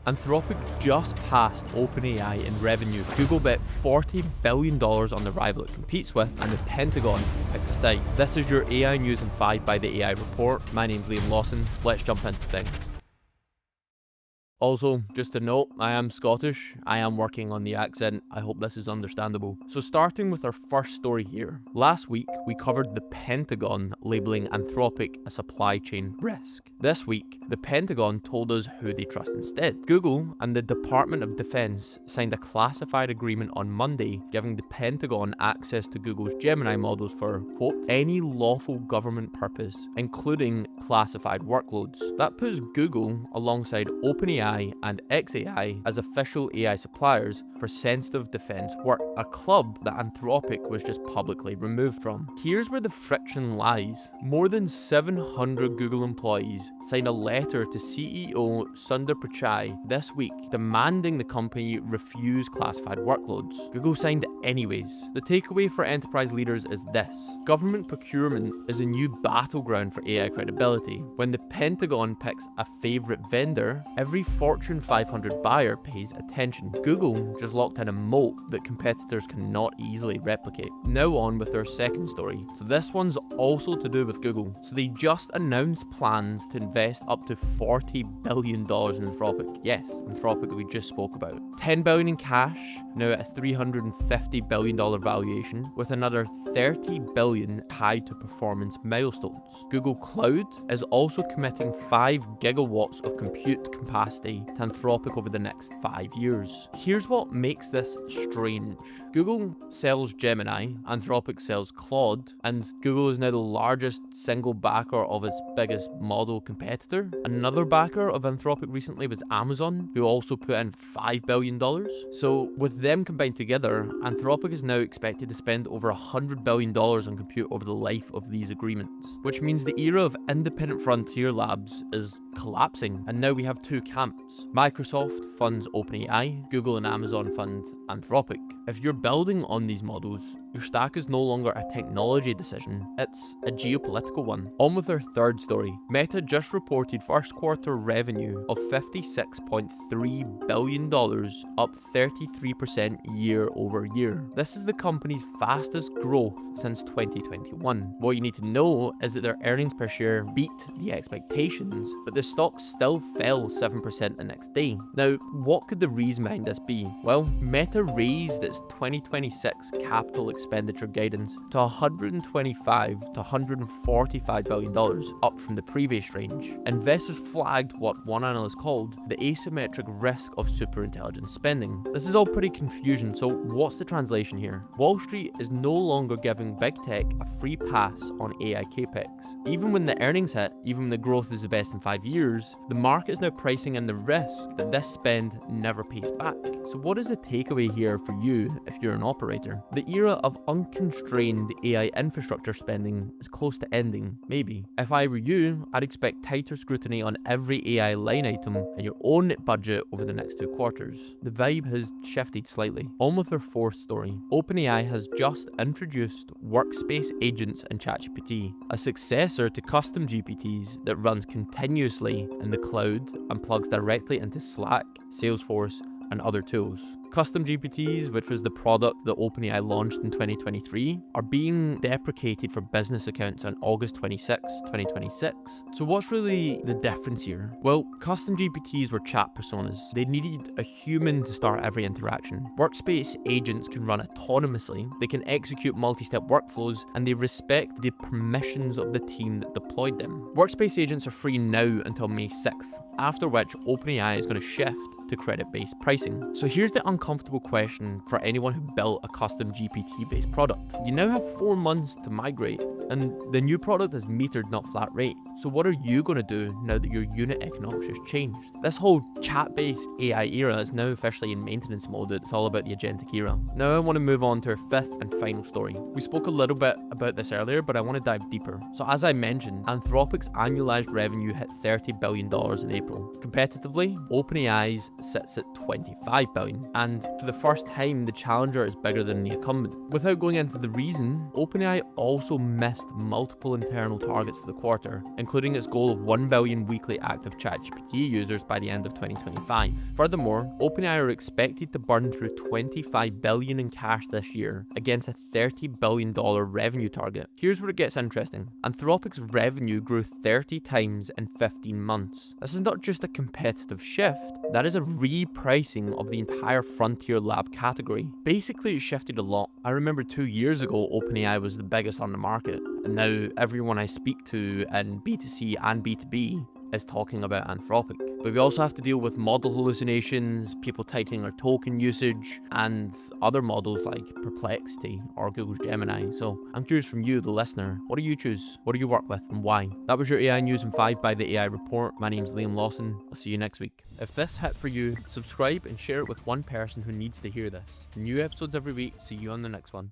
Anthropic just passed OpenAI in revenue. Google bet $40 billion on the rival it competes with, and the Pentagon picked a side. This is your AI News in 5 by the AI Report. My name's Liam Lawson. Let's jump into things. Also, just a note, I am Scottish. I am working on the accent. I hope this is understandable. So starting with our first story here. Last week, we covered the Pentagon labeling Anthropic a supply chain risk. This week, the Pentagon told us who they trust instead. Google and the Department of Defense signed a classified agreement on Monday, giving the Pentagon access to Google's Gemini models for, quote, any lawful government purpose, including classified workloads. That puts Google alongside OpenAI and xAI as official AI suppliers for sensitive defense work, a club that Anthropic was just publicly removed from. Here's where the friction lies. More than 700 Google employees signed a letter to CEO Sundar Pichai this week demanding the company refuse classified workloads. Google signed anyways. The takeaway for enterprise leaders is this: government procurement is a new battleground for AI credibility. When the Pentagon picks a favorite vendor, every Fortune 500 buyer pays attention. Google just locked in a moat that competitors cannot easily replicate. Now on with our second story. So this one's also to do with Google. So they just announced plans to invest up to $40 billion in Anthropic. Yes, Anthropic that we just spoke about. $10 billion in cash, now at a $350 billion valuation, with another $30 billion tied to performance milestones. Google Cloud is also committing 5 gigawatts of compute capacity to Anthropic over the next 5 years. Here's what makes this strange. Google sells Gemini, Anthropic sells Claude, and Google is now the largest single backer of its biggest model competitor. Another backer of Anthropic recently was Amazon, who also put in $5 billion. So with them combined together, Anthropic is now expected to spend over $100 billion on compute over the life of these agreements, which means the era of independent frontier labs is collapsing, and now we have two camps. Microsoft funds OpenAI, Google and Amazon fund Anthropic. If you're building on these models, your stack is no longer a technology decision, it's a geopolitical one. On with our third story. Meta just reported first quarter revenue of $56.3 billion, up 33% year over year. This is the company's fastest growth since 2021. What you need to know is that their earnings per share beat the expectations, but the stock still fell 7% the next day. Now, what could the reason behind this be? Well, Meta raised its 2026 capital expenditure guidance to $125 to $145 billion, up from the previous range. Investors flagged what one analyst called the asymmetric risk of superintelligence spending. This is all pretty confusing, so what's the translation here? Wall Street is no longer giving big tech a free pass on AI capex. Even when the earnings hit, even when the growth is the best in 5 years, the market is now pricing in the risk that this spend never pays back. So what is the takeaway here for you if you're an operator? The era of unconstrained AI infrastructure spending is close to ending, maybe. If I were you, I'd expect tighter scrutiny on every AI line item in your own budget over the next 2 quarters. The vibe has shifted slightly. On with our fourth story. OpenAI has just introduced Workspace Agents in ChatGPT, a successor to custom GPTs that runs continuously in the cloud and plugs directly into Slack, Salesforce, and other tools. Custom GPTs, which was the product that OpenAI launched in 2023, are being deprecated for business accounts on August 26, 2026. So what's really the difference here? Well, custom GPTs were chat personas. They needed a human to start every interaction. Workspace agents can run autonomously, they can execute multi-step workflows, and they respect the permissions of the team that deployed them. Workspace agents are free now until May 6th, after which OpenAI is going to shift to credit-based pricing. So here's the uncomfortable question for anyone who built a custom GPT-based product. You now have 4 months to migrate, and the new product is metered, not flat rate. So what are you going to do now that your unit economics has changed? This whole chat-based AI era is now officially in maintenance mode. It's all about the agentic era. Now I want to move on to our fifth and final story. We spoke a little bit about this earlier, but I want to dive deeper. So as I mentioned, Anthropic's annualized revenue hit $30 billion in April. Competitively, OpenAI's sits at $25 billion, and for the first time, the challenger is bigger than the incumbent. Without going into the reason, OpenAI also missed surpassed multiple internal targets for the quarter, including its goal of 1 billion weekly active ChatGPT users by the end of 2025. Furthermore, OpenAI are expected to burn through $25 billion in cash this year against a $30 billion revenue target. Here's where it gets interesting. Anthropic's revenue grew 30 times in 15 months. This is not just a competitive shift, that is a repricing of the entire frontier lab category. Basically, it shifted a lot. I remember 2 years ago, OpenAI was the biggest on the market, and now everyone I speak to in B2C and B2B is talking about Anthropic. But we also have to deal with model hallucinations, people tightening our token usage, and other models like Perplexity or Google's Gemini. So I'm curious from you, the listener, what do you choose? What do you work with and why? That was your AI News in 5 by the AI Report. My name's Liam Lawson. I'll see you next week. If this hit for you, subscribe and share it with one person who needs to hear this. New episodes every week. See you on the next one.